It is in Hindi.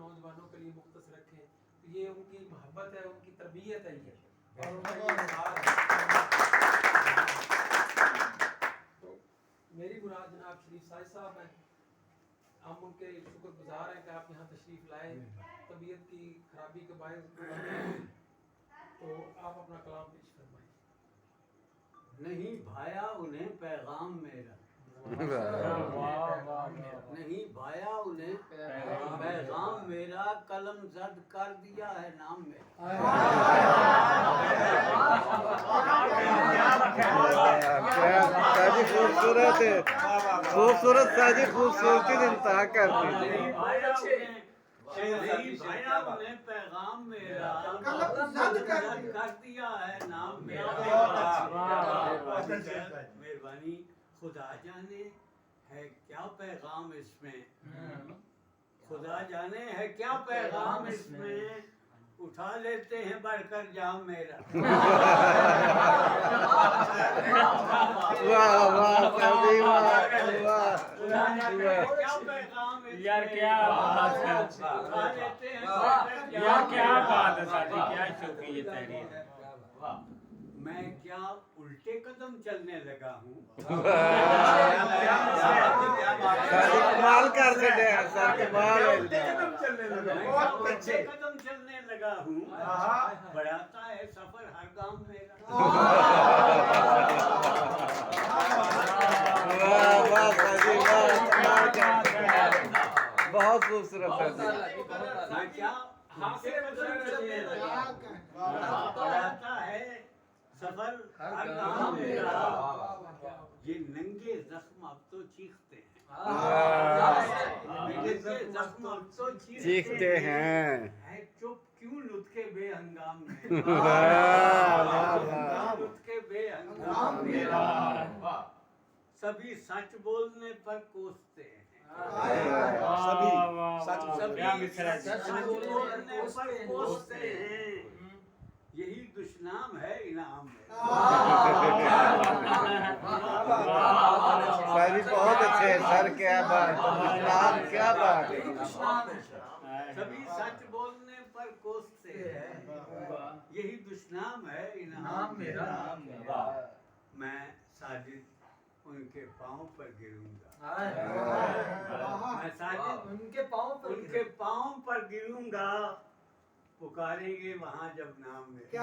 नौजवानों के लिए मुख्तस रखें। तो ये उनकी मोहब्बत है, उनकी तरबियत है ये। और तो मेरी मुराद जनाब शरीफ साहिब साहब हैं, हम उनके शुक्रगुजार हैं कि आप यहाँ तशरीफ़ लाए तबीयत की खराबी के बायस। तो आप अपना कलाम पेश फरमाएं। नहीं भाया उन्हें पैगाम मेरा, नहीं भाया उन्हें पैगाम मेरा, कलम जद कर दिया है नाम मेरा। साजी खूबसूरत है, खूबसूरत साजी खूबसूरती इंतहा करती है। नहीं भाया उन्हें पैगाम मेरा, कलम जद कर दिया है नाम मेरा। मेहरबानी खुदा जाने है क्या पैगाम इसमें, खुदा जाने है क्या पैगाम इसमें, उठा लेते हैं बढ़कर जाम मेरा। वाह वाह साजी वाह वाह क्या पैगाम यार क्या बात है, उठा लेते हैं यार क्या बात है साजी, क्या शौकीय तहरीर है। मैं क्या उल्टे कदम चलने लगा हूँ। साजी कमाल कर छड़े हैं सर, कमाल है। मैं उल्टे कदम चलने लगा हूँ, बढ़ाता है सफर हर गांव मेरा। वाह वाह साजी वाह, कमाल कर, बहुत खूबसूरत साजी। मैं क्या उल्टे कदम चलने लगा हूँ, बढ़ाता है सफर हर गांव मेरा। ये नंगे जख्म अब तो चीखते हैं, नंगे जख्म अब तो चीखते हैं। है चुप क्यों लुत्के बेहंगाम में, लुत्के बेहंगाम मेरा। सभी सच बोलने पर कोसते हैं, सभी सच बोलने पर कोसते हैं, यही दुश्मनाम है इनाम में। साजी बहुत अच्छे हैं सर, क्या बात, नाम क्या बात है। सभी सच बोलने पर कोसते हैं, यही दुश्मनाम है इनाम मेरा। मैं साजिद उनके पाँव पर गिरूंगा, मैं साजिद उनके पाँव पर गिरूंगा, पुकारेंगे वहाँ जब नाम मेरा।